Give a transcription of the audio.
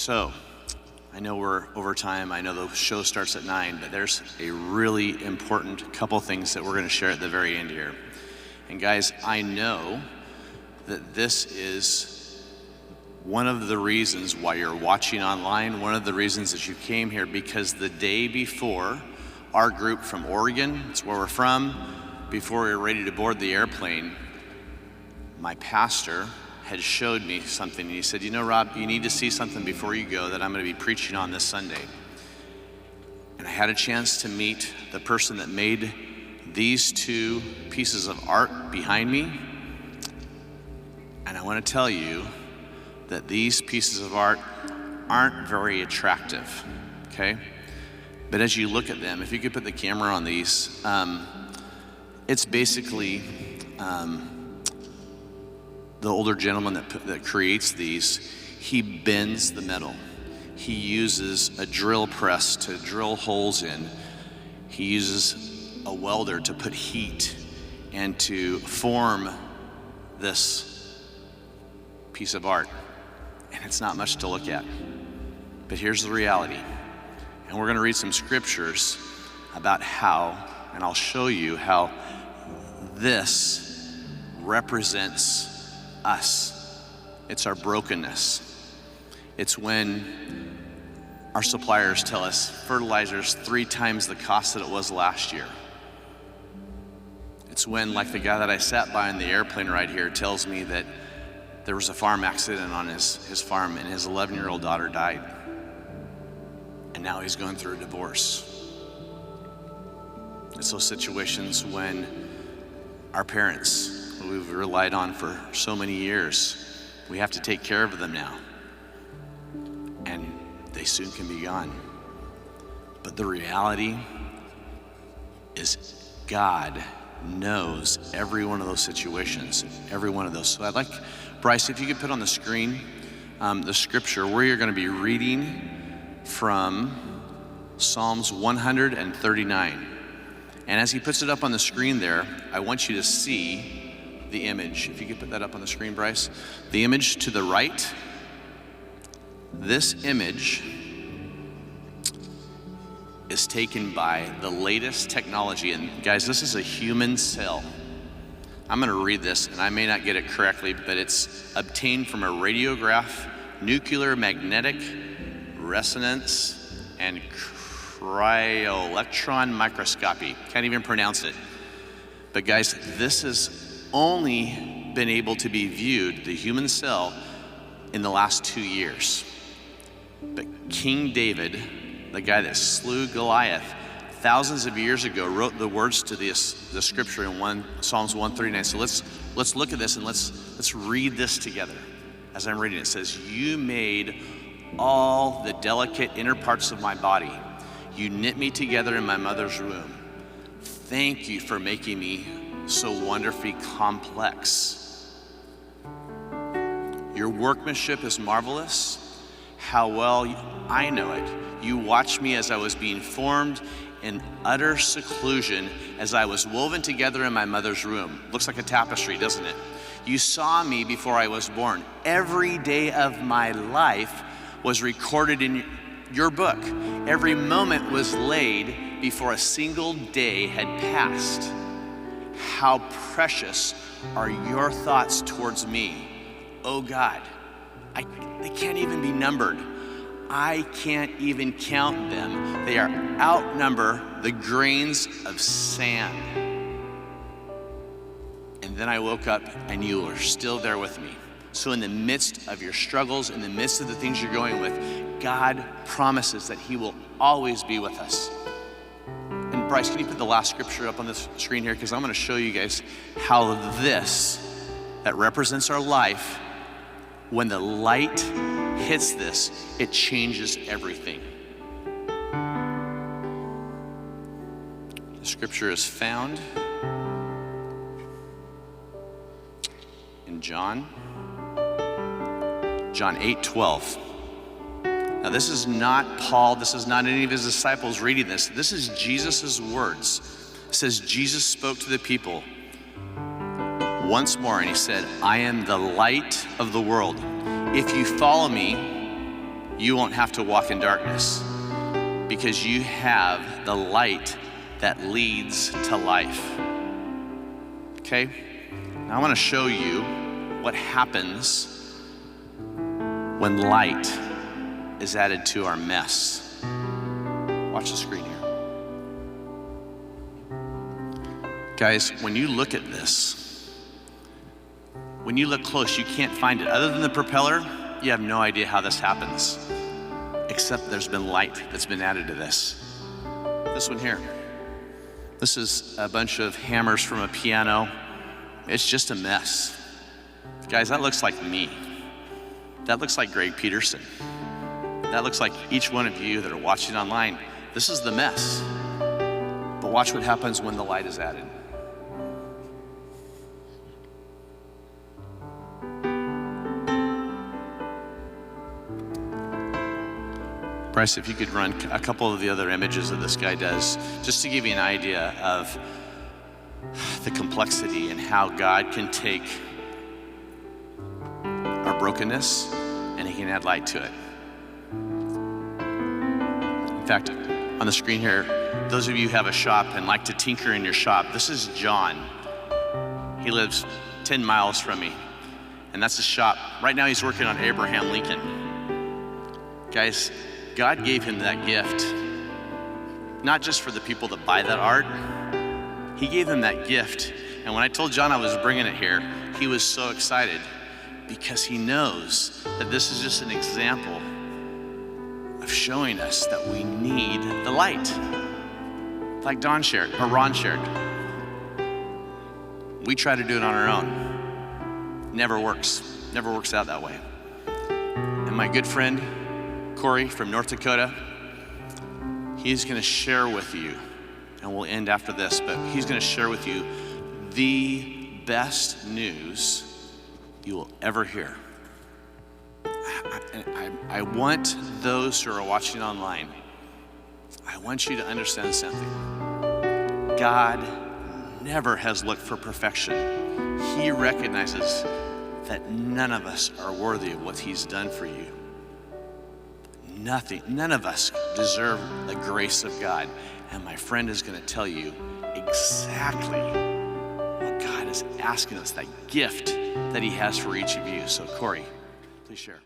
So, I know we're over time. I know the show starts at 9, but there's a really important couple things that we're going to share at the very end here. And guys, I know that this is one of the reasons why you're watching online, one of the reasons that you came here, because the day before, our group from Oregon, that's where we're from, before we were ready to board the airplane, my pastor had showed me something, and he said, you know, Rob, you need to see something before you go that I'm going to be preaching on this Sunday. And I had a chance to meet the person that made these two pieces of art behind me. And I want to tell you that these pieces of art aren't very attractive, okay? But as you look at them, if you could put the camera on these, it's basically the older gentleman that creates these. He bends the metal. He uses a drill press to drill holes in. He uses a welder to put heat and to form this piece of art. And it's not much to look at. But here's the reality. And we're going to read some scriptures about how, and I'll show you how this represents us. It's our brokenness. It's when our suppliers tell us fertilizer's 3 times the cost that it was last year. It's when, like the guy that I sat by on the airplane ride here tells me that there was a farm accident on his farm and his 11-year-old daughter died. And now he's going through a divorce. It's those situations when our parents, who we've relied on for so many years, we have to take care of them now. And they soon can be gone. But the reality is God knows every one of those situations, every one of those. So I'd like, Bryce, if you could put on the screen the scripture where you're going to be reading from Psalms 139. And as he puts it up on the screen there, I want you to see the image. If you could put that up on the screen, Bryce. The image to the right. This image is taken by the latest technology. And guys, this is a human cell. I'm going to read this, and I may not get it correctly, but it's obtained from a radiograph, nuclear magnetic resonance, and cryo-electron microscopy. Can't even pronounce it. But guys, this has only been able to be viewed, the human cell, in the last 2 years. But King David, the guy that slew Goliath thousands of years ago, wrote the words to the scripture in Psalms 139. So let's look at this and let's read this together. As I'm reading, it says, "You made all the delicate inner parts of my body. You knit me together in my mother's womb. Thank you for making me so wonderfully complex. Your workmanship is marvelous. How well I know it. You watched me as I was being formed in utter seclusion, as I was woven together in my mother's womb." Looks like a tapestry, doesn't it? "You saw me before I was born. Every day of my life was recorded in your book. Every moment was laid before a single day had passed. How precious are your thoughts towards me, oh God. They can't even be numbered. I can't even count them. They outnumber the grains of sand." And then I woke up and you were still there with me. So in the midst of your struggles, in the midst of the things you're going with, God promises that he will always be with us. And Bryce, can you put the last scripture up on the screen here? Because I'm going to show you guys how this, that represents our life, when the light hits this, it changes everything. The scripture is found in John 8:12. Now this is not Paul, this is not any of his disciples reading this. This is Jesus' words. It says Jesus spoke to the people once more and he said, "I am the light of the world. If you follow me, you won't have to walk in darkness because you have the light that leads to life. Okay? Now I want to show you what happens when light is added to our mess. Watch the screen here. Guys, when you look at this, when you look close, you can't find it. Other than the propeller, you have no idea how this happens, except there's been light that's been added to this. This one here. This is a bunch of hammers from a piano. It's just a mess. Guys, that looks like me. That looks like Greg Peterson. That looks like each one of you that are watching online. This is the mess. But watch what happens when the light is added. Bryce, if you could run a couple of the other images that this guy does, just to give you an idea of the complexity and how God can take our brokenness and he can add light to it. In fact, on the screen here, those of you who have a shop and like to tinker in your shop, this is John. He lives 10 miles from me, and that's his shop. Right now he's working on Abraham Lincoln. Guys, God gave him that gift, not just for the people that buy that art. He gave him that gift. And when I told John I was bringing it here, he was so excited because he knows that this is just an example of showing us that we need the light. Like Ron shared. We try to do it on our own. Never works out that way. And my good friend, Corey from North Dakota, he's gonna share with you, and we'll end after this, but he's gonna share with you the best news you will ever hear. I want those who are watching online, I want you to understand something. God never has looked for perfection. He recognizes that none of us are worthy of what he's done for you. None of us deserve the grace of God. And my friend is going to tell you exactly what God is asking us, that gift that he has for each of you. So Corey, please share.